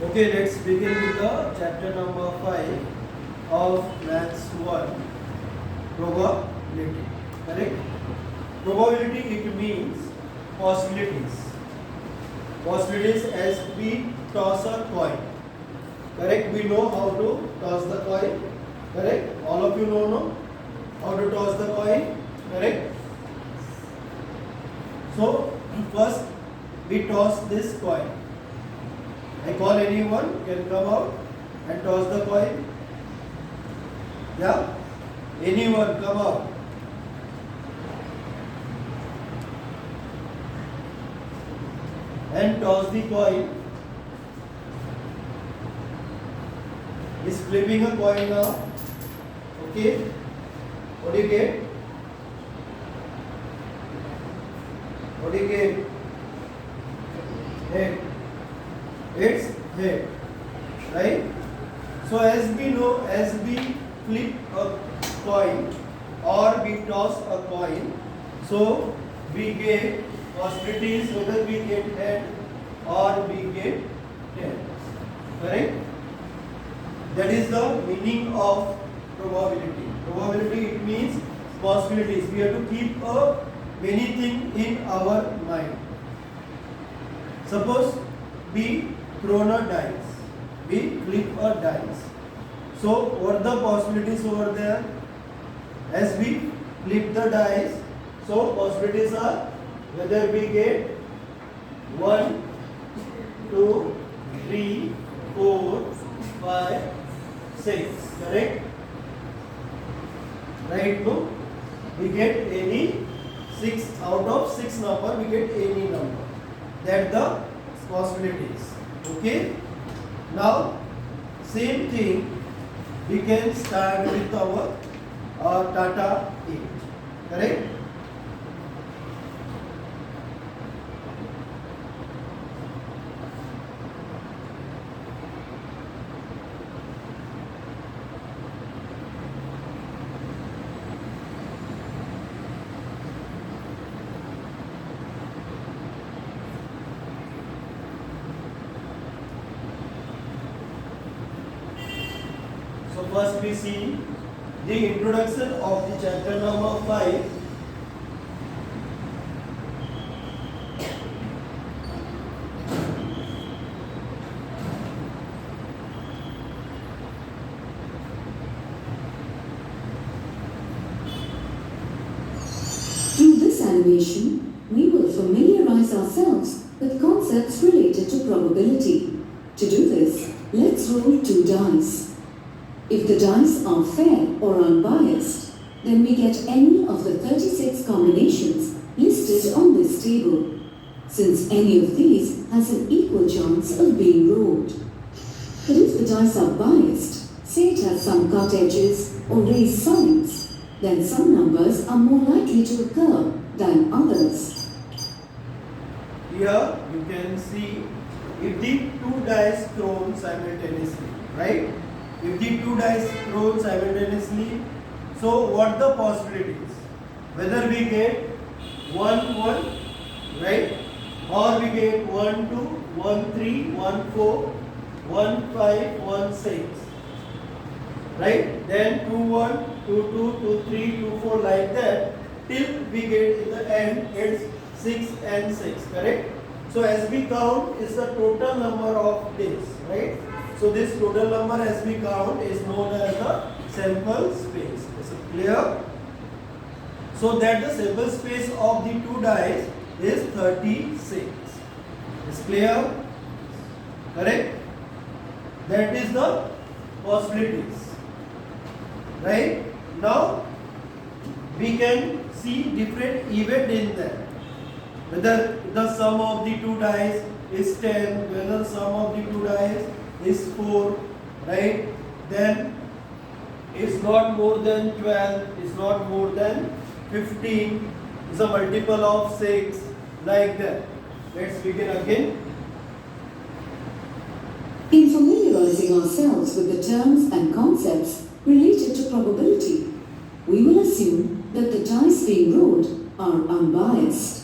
Okay, let's begin with the chapter number 5 of Maths 1, probability. Correct? Probability, it means possibilities. Possibilities as we toss a coin. Correct? We know how to toss the coin. Correct? All of you know how to toss the coin. Correct? So, first we toss this coin. I call anyone, can come out and toss the coin. Yeah? Anyone come out. And toss the coin. Is flipping a coin now. Okay? What do you get? What do you get? Head. It's head. Right? So as we know, as we flip a coin or we toss a coin, so we get possibilities whether we get head or we get tail. Correct? That is the meaning of probability. Probability, it means possibilities. We have to keep many things in our mind. Suppose we throw a dice. We flip a dice. So what are the possibilities over there? As we flip the dice, so possibilities are whether we get 1, 2, 3, 4, 5, 6. Correct? Right? No? We get any 6 out of 6 number, we get any number. That the possibilities. Okay? Now, same thing we can start with our Tata 8. Correct? So first we see the introduction of the chapter number 5. Through this animation, we will familiarize ourselves with concepts related to probability. To do this, let's roll 2 dice. If the dice are fair or unbiased, then we get any of the 36 combinations listed on this table, since any of these has an equal chance of being rolled. But if the dice are biased, say it has some cut edges or raised sides, then some numbers are more likely to occur than others. Here you can see if the 2 dice thrown simultaneously, right? If the 2 dice thrown simultaneously, so what the possibilities? Whether we get 1, 1, right? Or we get 1, 2, 1, 3, 1, 4, 1, 5, 1, 6. Right? Then 2, 1, 2, 2, 2, 3, 2, 4, like that, till we get in the end, it's 6 and 6, correct? So as we count is the total number of days, right? So this total number as we count is known as the sample space. Is it clear? So that the sample space of the 2 dice is 36. Is clear? Correct? That is the possibilities. Right? Now we can see different event in that. Whether the sum of the 2 dice is 10, whether the sum of the 2 dice is 4, right? Then it's not more than 12, it's not more than 15, it's a multiple of 6, like that. Let's begin again. In familiarizing ourselves with the terms and concepts related to probability, we will assume that the dice being rolled are unbiased.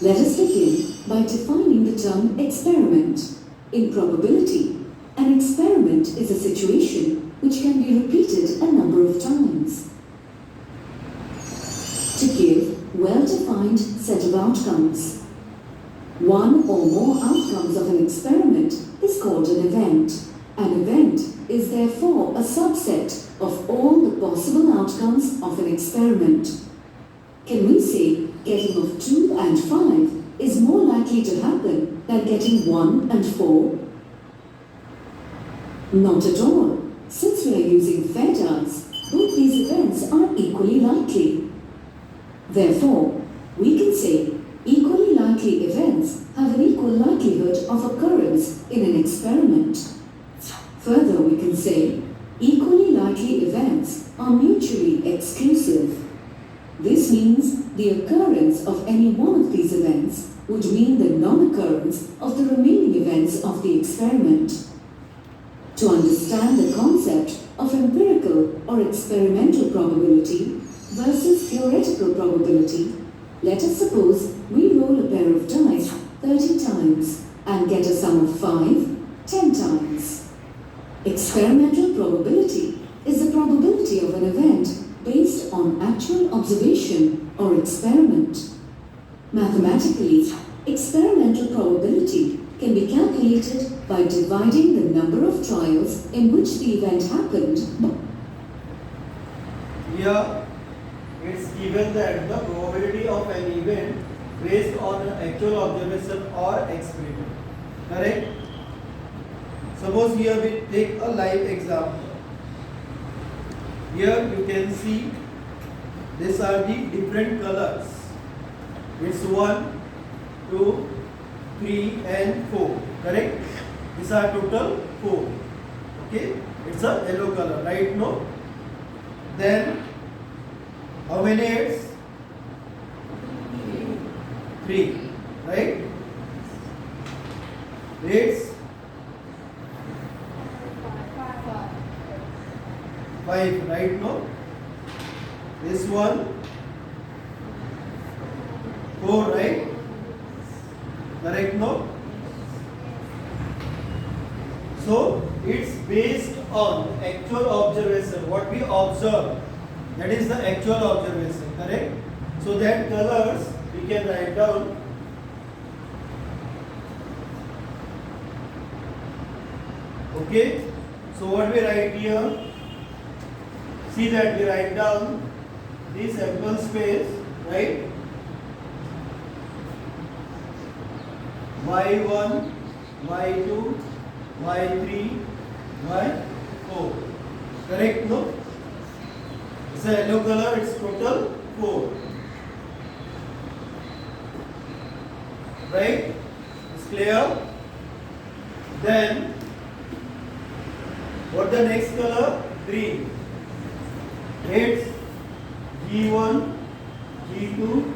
Let us begin by defining the the term experiment. In probability, an experiment is a situation which can be repeated a number of times. To give well-defined set of outcomes. One or more outcomes of an experiment is called an event. An event is therefore a subset of all the possible outcomes of an experiment. Can we say getting of 2 and 5 is more likely to happen than getting 1 and 4? Not at all. Since we are using fair dice, both these events are equally likely. Therefore, we can say equally likely events have an equal likelihood of occurrence in an experiment. Further, we can say equally likely events are mutually exclusive. This means the occurrence of any one of these events would mean the non-occurrence of the remaining events of the experiment. To understand the concept of empirical or experimental probability versus theoretical probability, let us suppose we roll a pair of dice 30 times and get a sum of 5 10 times. Experimental probability is the probability of an event based on actual observation or experiment. Mathematically, experimental probability can be calculated by dividing the number of trials in which the event happened. Here it's given that the probability of an event based on an actual observation or experiment. Correct? Suppose here we take a live example. Here you can see these are the different colors. It's 1, 2, 3 and 4. Correct? These are total 4. Okay? It's a yellow color, right? No? Then how many heads? 3. Right? Heads? 5. Right? No? This one 4. Right? Correct? No? So it's based on actual observation, what we observe. That is the actual observation, correct? So that colors we can write down. Okay? So what we write here? See that we write down this sample space, right? Y1, Y2, Y3, Y4. Correct? No? It's a yellow color, it's total 4. Right? It's clear? Then, what the next color? Green. It's G1, G2,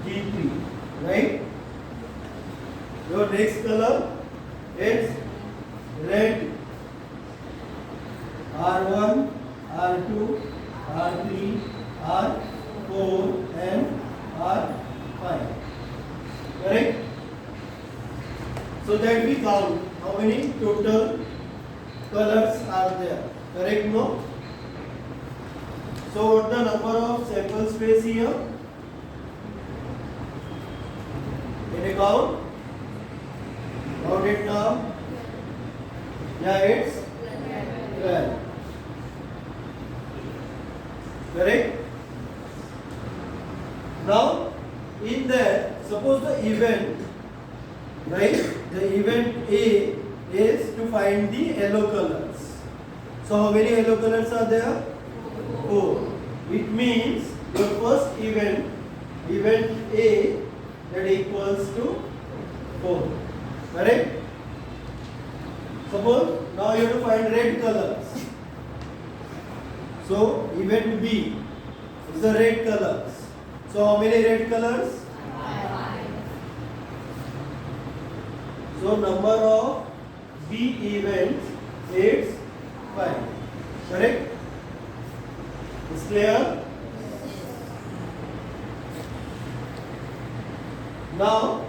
G3. Right? Your next color is red. R1, R2, R3, R4 and R5. Correct? So that we count how many total colors are there. Correct? No? So what the number of sample space here? Can you count? Count it now. Yeah, it's 12. Correct? Now, in that, suppose the event, right? The event A is to find the yellow colors. So, how many yellow colors are there? 4. It means your first event, event A, that equals to 4. Correct? Suppose now you have to find red colors. So event B is the red colors. So how many red colors? 5. So number of B events is 5. Correct? Is clear? Now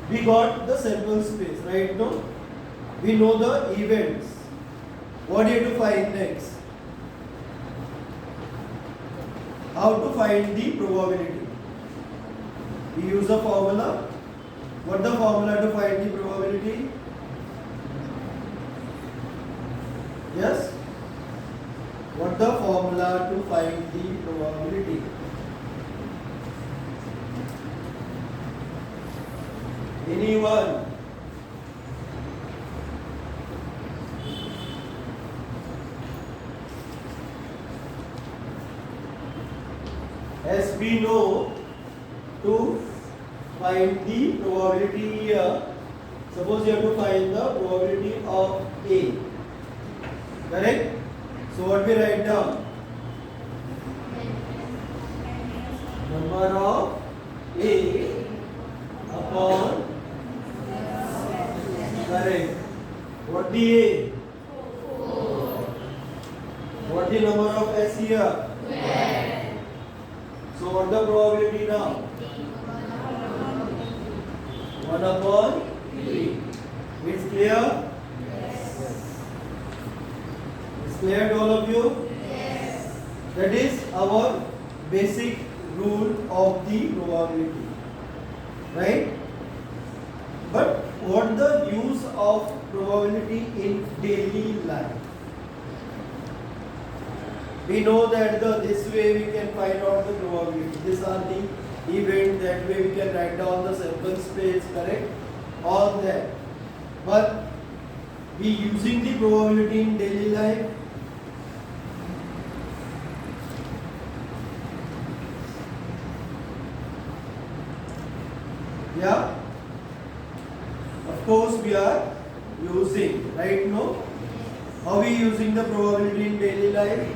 we got the sample space, right? No, we know the events. What do you have to find next? How to find the probability? We use a formula. What the formula to find the probability? Yes? What the formula to find the probability? Anyone? As we know, to find the probability here, suppose you have to find the probability of A. Correct? So what we write down? Number of A upon, correct. What the A? What the number of S here? So what the probability now? 1 upon 3. It's clear? It's clear to all of you? That is our basic rule of the probability. Right? But what the use of probability in daily life? We know that this way we can find out the probability. These are the events, that way we can write down the sample space, correct? All that. But we using the probability in daily life. Yeah? Of course we are using, right? No? How we using the probability in daily life?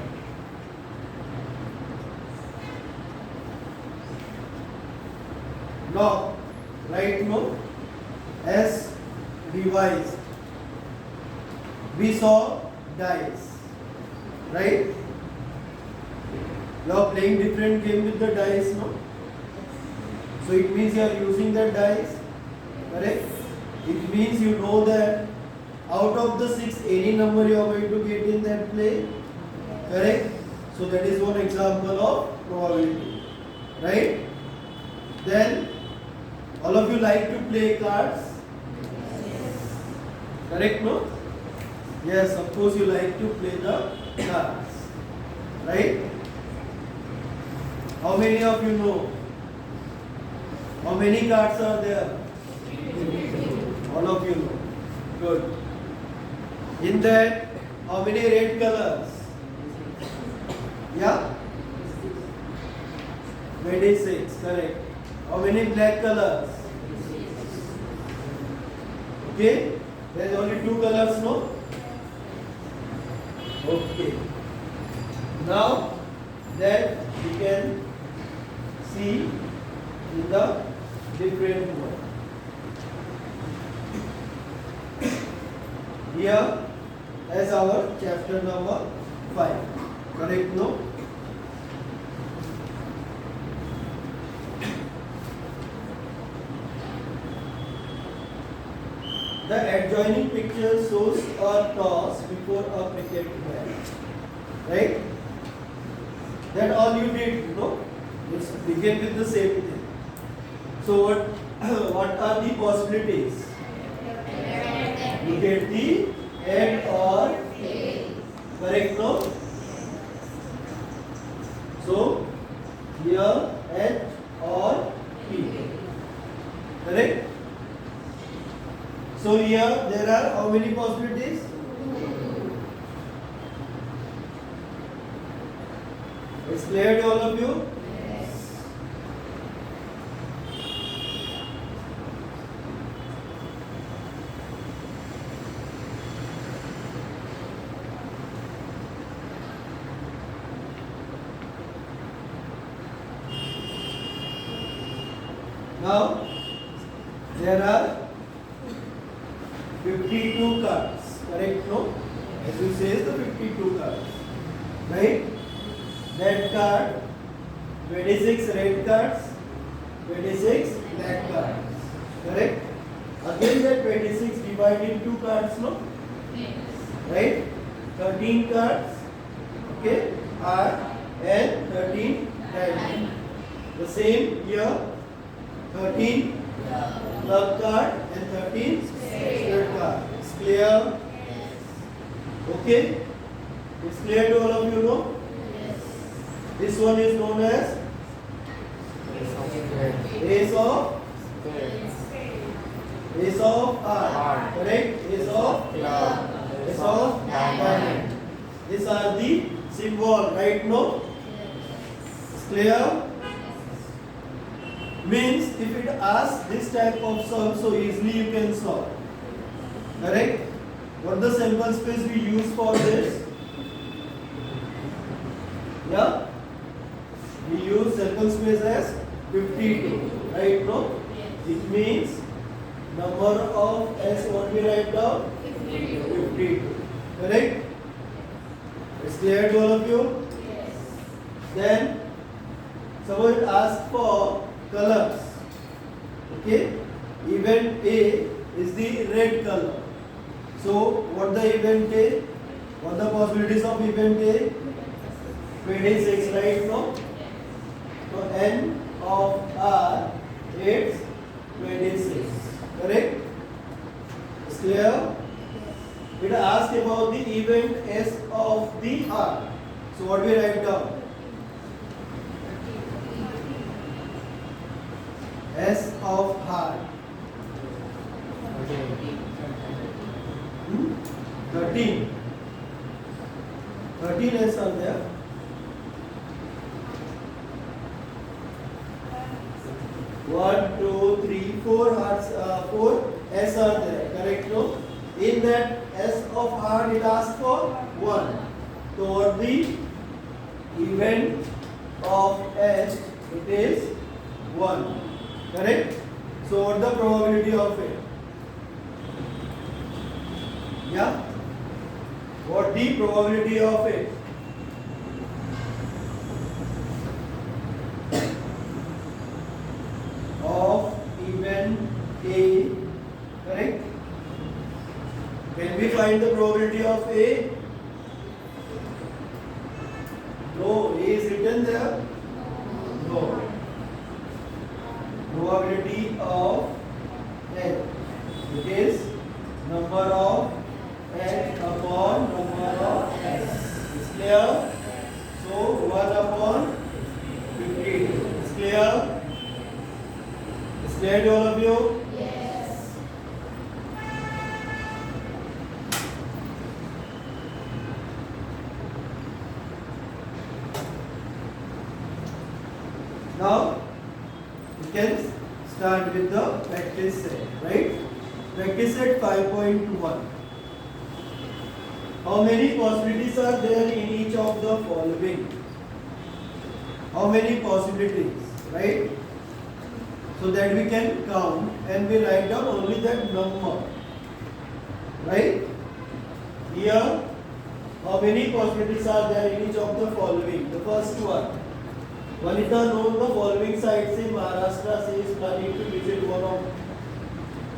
Log, right? No? As revised. We saw dice, right? You are playing different game with the dice, no? So it means you are using the dice, correct? It means you know that out of the 6, any number you are going to get in that play, correct? So that is one example of probability, right? Then all of you like to play cards, correct? No? Yes, of course you like to play the cards, right? How many of you know? How many cards are there? All of you know. Good. In that, how many red colors? Yeah? 26, correct. How many black colors? Okay. There is only 2 colors, no? Okay. Now that we can see in the different one. Here as our chapter number 5. Correct? No? The adjoining picture shows a toss before a cricket match. Right? That all you did, no? Let's begin with the same thing. So what are the possibilities? You get the head or tail. Correct, no? So here H or P. Correct? So here there are how many possibilities? It's clear to all of you? Now there are 52 cards, correct? No? As you say, the 52 cards, right? That card, 26 red cards, 26 black cards, correct? Again that 26 divided in 2 cards, no? Right? 13 cards, okay, are and 13 diamond. The same here, 13 club card and 13 spade card. It's clear? Okay? It's clear to all of you, no? This one is known as Ace of heart. Correct? Ace of diamond. These are the symbol, right? No? It's clear? Means if it asks this type of sum, so easily you can solve. Correct? What the sample space we use for this? Yeah? We use sample space as 52. Right? No? It means number of S, what we write down? 52. Correct? It's clear to all of you? Then suppose it asks for colors. Okay? Event A is the red color. So what the event A? What the possibilities of event A? 26, right? No? So N of R is 26. Correct? It's clear? It asks about the event S of the R. So what we write down? S of heart. 13. 13 S are there. One, two, three, four hearts, 4 S are there. Correct? No? In that S of heart, it asks for 1. So what the event of S, it is 1. Correct? So what the probability of it? Yeah? What the probability of it? Of event A, correct? Can we find the probability of A? No, A is written there. No. Probability of N. It is number of N upon number of S. Is clear? So 1 upon 50. Is clear? Is clear to all of you? Now, you can start with the practice set, right? Practice set 5.1. How many possibilities are there in each of the following? How many possibilities, right? So that we can count and we write down only that number, right? Here, how many possibilities are there in each of the following? The first one. Vanita knows the following sites in Maharashtra. She is planning to visit one of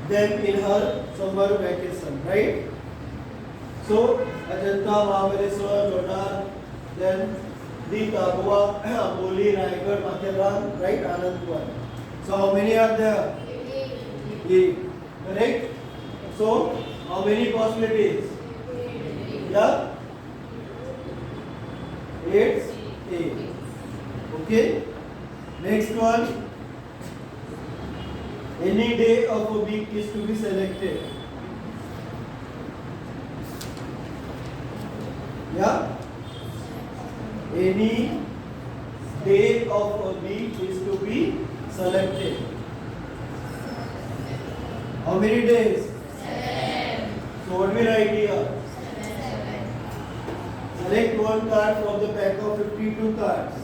them in her summer vacation, right? So, Ajanta, Mahabaleshwar, Lodar, then the Tabua, Amboli, Raigad, Matheran, right? Anandpur. So, how many are there? 8. Correct? So, how many possibilities? Yeah? 8. Okay? Next one. Any day of a week is to be selected. Yeah? Any day of a week is to be selected. How many days? 7. So what we write here? 7. Select one card from the pack of 52 cards.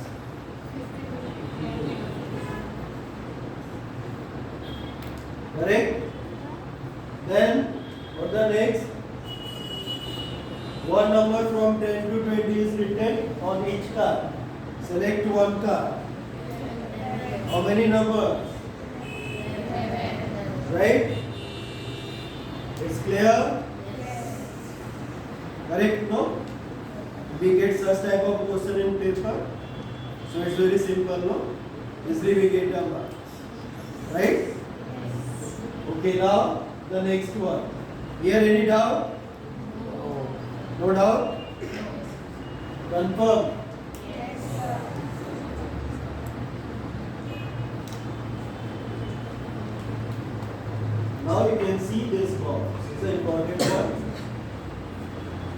Correct? Then, what the next? One number from 10 to 20 is written on each card. Select one card. How many numbers? Right? clear? Correct? No? We get such type of question in paper. So it's very simple, no? Easily we get a mark. Right? Okay, now the next one. Here any doubt? No doubt? Confirm? Now you can see this box. It's an important one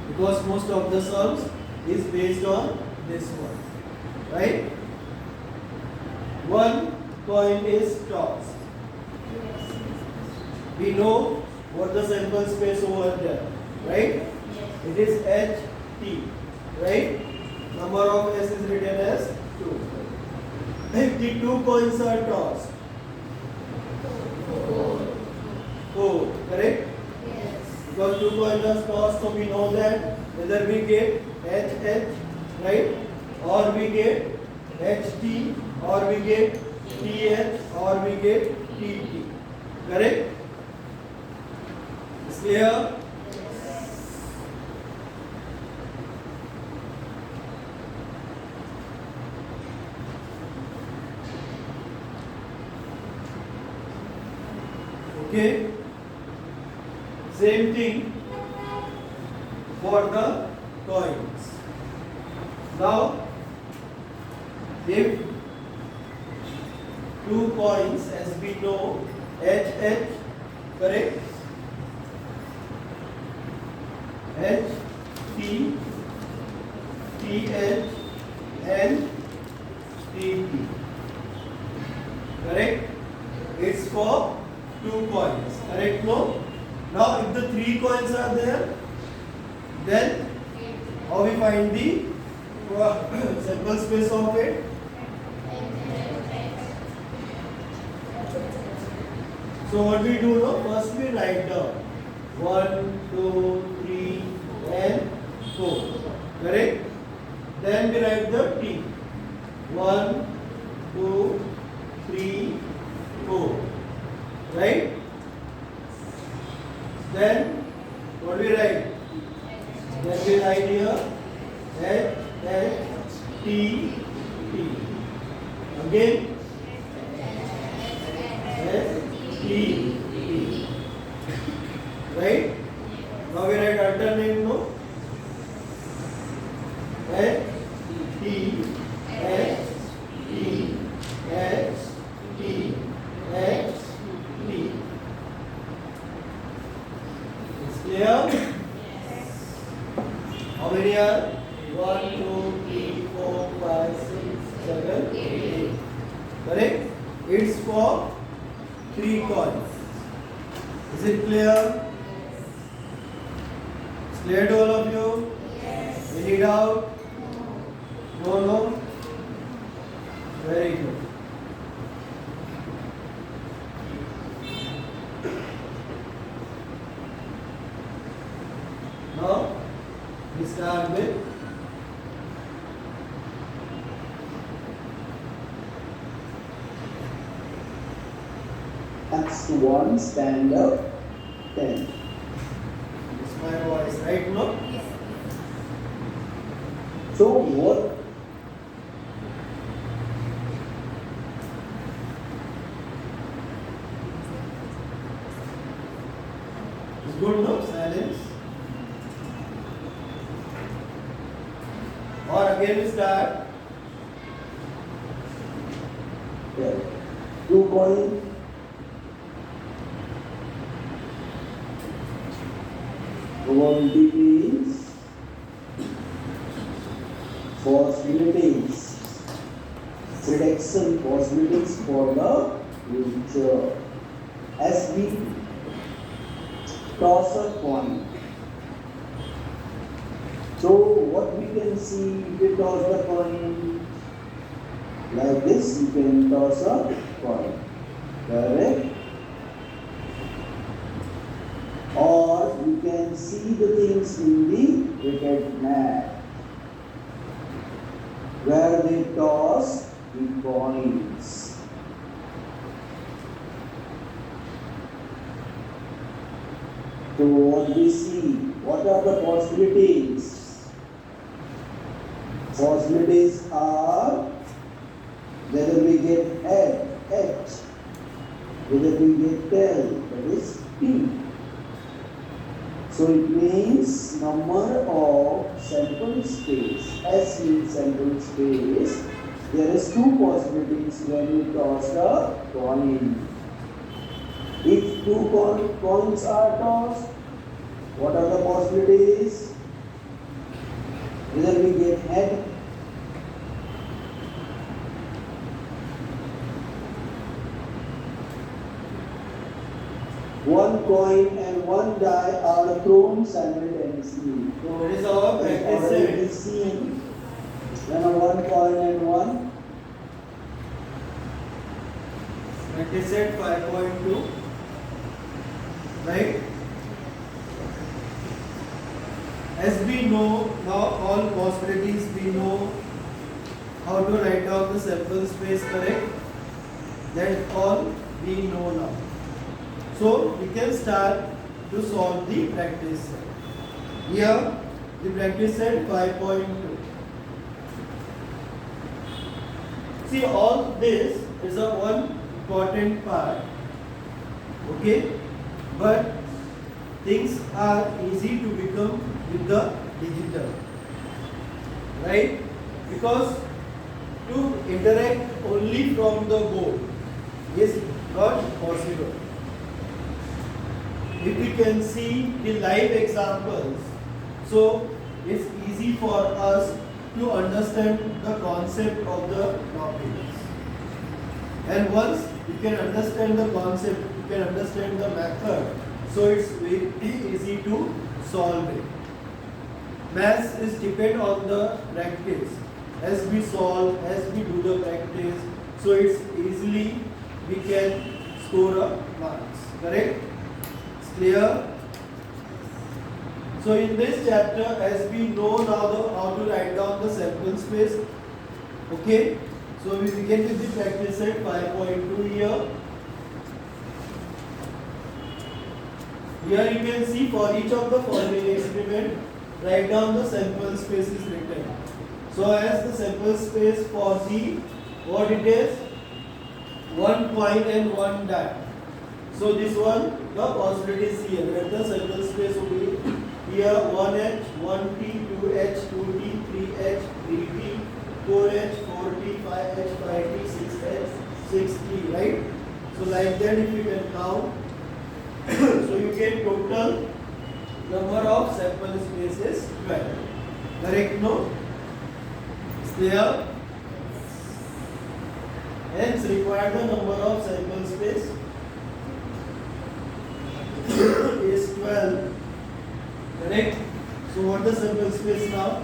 because most of the sums is based on this one. Right? One coin is tossed. We know what the sample space over there, right? It is HT, right? Number of S is written as 2. If the two coins are tossed, 4, correct? Because two coins are tossed, so we know that whether we get HH, right? Or we get HT, or we get TH, or we get TT, correct? Is clear? Okay. Same thing for the coins. Now, if two coins, as we know, HH, correct? H, T, TH, and TT. Correct? It's for two coins. Correct? No? Now, if the three coins are there, then how we find the sample space of it? So what we do now? First we write down 1, 2, 3, and 4. Correct? Then we write the T. 1, 2, 3, 4. Right? Then what we write? Then we write here H, H, T, T. Again H, T, T. Right? Now we write alternate, no? H, T, H, T, H, T, H, T. It's clear? How many are? 1, 2, 3, 4, 5, 6, 7, 8. Correct? It's for 3 coins. Is it clear? It's clear to all of you? Yes. Any doubt? No, no? Very good. Now, we start with That's 1, stand up, 10. it's my voice, right? No? So what? It's good, no? Silence. Or again we start. Yeah. 2 coin. Probabilities, possibilities, prediction possibilities for the future. As we toss a coin. So what we can see if we toss the coin like this, you can toss a coin. Correct? Or you can see the things in the cricket match where they toss the coins. So what we see, what are the possibilities? Possibilities are whether we get head, H, whether we get tail, that is T. So it means number of sample space. S means sample space. There is two possibilities when you toss a coin. If two coins are tossed, what are the possibilities? Whether we get head, one coin and one die are thrown simultaneously. So That is our it is practice already set. seen when a one coin and one Practice set 5.2. Right? As we know now all possibilities, we know how to write down the sample space, correct? That all we know now. So we can start to solve the practice set. Here the practice set 5.2. See, all this is a one important part. Okay? But things are easy to become with the digital. Right? Because to interact only from the board is not possible. If we can see the live examples, so it's easy for us to understand the concept of the topics. And once you can understand the concept, you can understand the method, so it's very easy to solve it. Maths is depend on the practice. As we solve, as we do the practice, so it's easily we can score a marks. Correct? It's clear? So in this chapter, as we know now how to write down the sample space, okay? So we begin with the practice set 5.2 here. Here you can see for each of the following experiment, write down the sample space is written. So as the sample space for the, what it is? One coin and one die. So this one, the possibility is here, where the sample space will be here 1H, 1T, 2H, 2T, 3H, 3T, 4H, 4T, 5H, 5T, 6H, 6T, right? So like that if you can count, so you get total number of sample spaces 12. Correct? No? It's clear? Hence require the number of sample space is 12. Correct? So what the sample space now?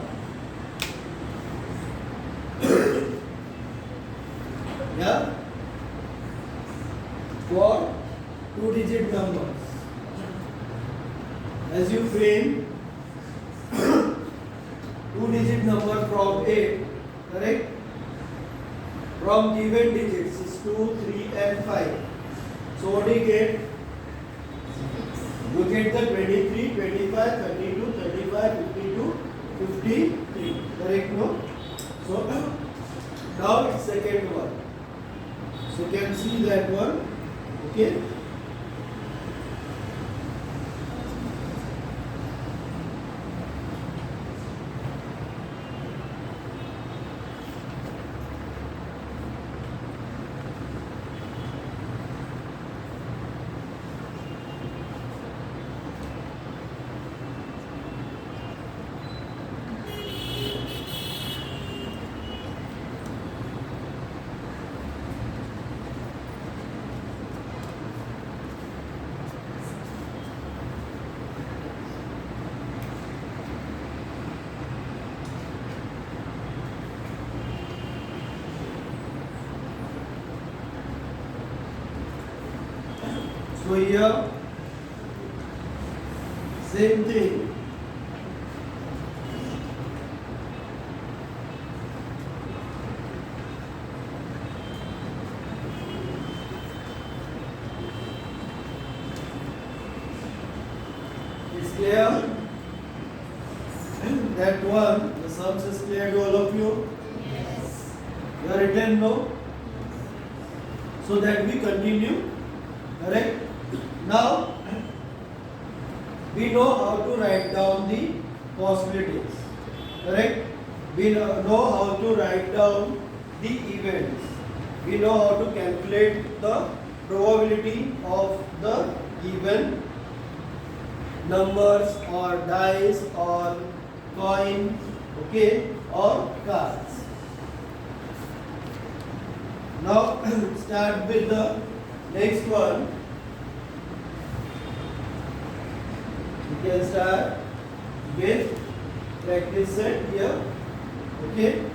Yeah? For 2-digit numbers. As you frame 2-digit number from 8, correct? From given digits is 2, 3 and 5. So what do you get? You get the 23, 25, 32, 35, 52, 53. Correct, no? So now it's second one. So you can see that one. Okay. So here, same thing. Is clear? That one, the sums is clear to all of you? Yes. You are written no? So that we continue. Correct? Now, we know how to write down the possibilities. Correct? We know how to write down the events. We know how to calculate the probability of the given numbers or dice or coin, okay, or cards. Now start with the next one. You can start with practice set here, okay.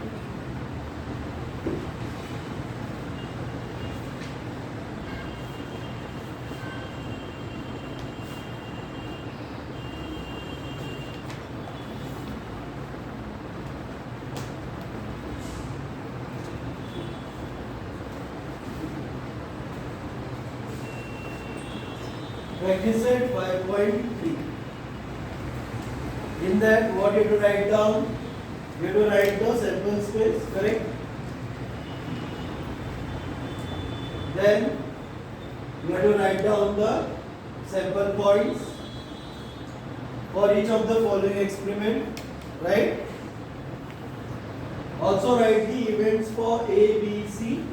Practice set 5.3. In that, what you have to write down? You have to write the sample space, correct? Then you have to write down the sample points for each of the following experiment, right? Also write the events for A, B, C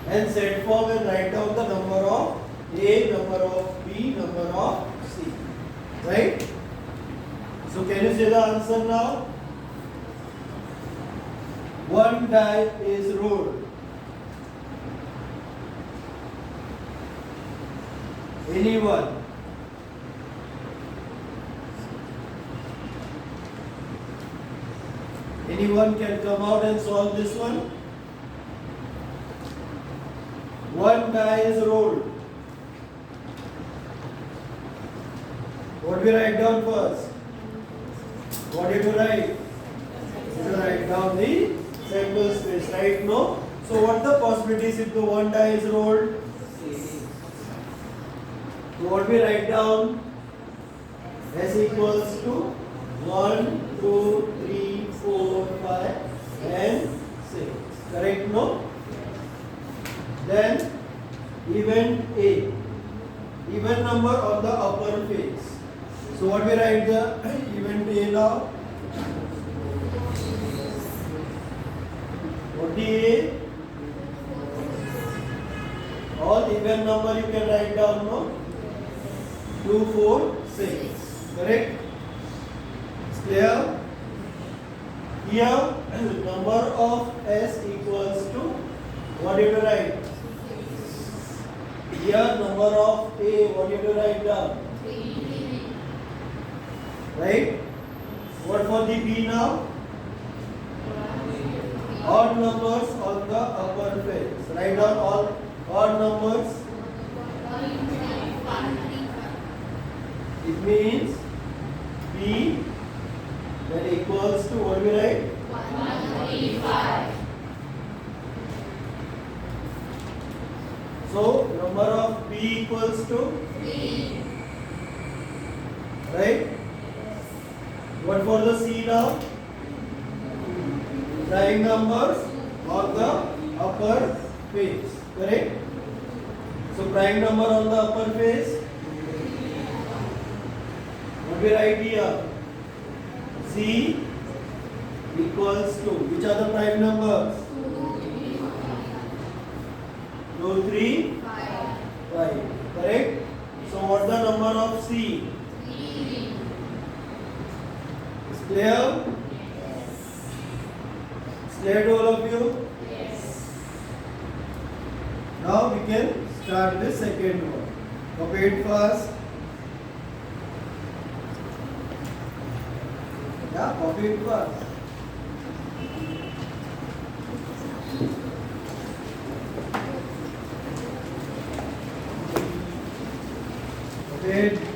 and set form and write down the number of A, number of B, number of C, right? So can you say the answer now? One die is rolled. Anyone? Anyone can come out and solve this one? One die is rolled. What we write down first? What did you write? You write down the sample space, right? No? So what the possibilities if the one die is rolled? So what we write down? S equals to 1, 2, 3, 4, 5 and 6. Correct? No? Then event A. Even number on the upper face. So what we write the event A now? What the A? All even number you can write down, no? 2, 4, 6. Correct? It's clear? Here number of S equals to what do you write? Here number of A, what do you write down? Right? What for the B now? Odd numbers on the upper face. Write down all odd numbers. It means B that equals to what we write? 135. So number of B equals to 3. Right? What for the C now? Prime numbers on the upper face. Correct? So prime number on the upper face. What we write here? C equals to which are the prime numbers? 2, 3, 5. Correct? So what the number of C? Is clear? Is clear to all of you? Now we can start the second one. Copy it first. Yeah, copy it first. Copy it.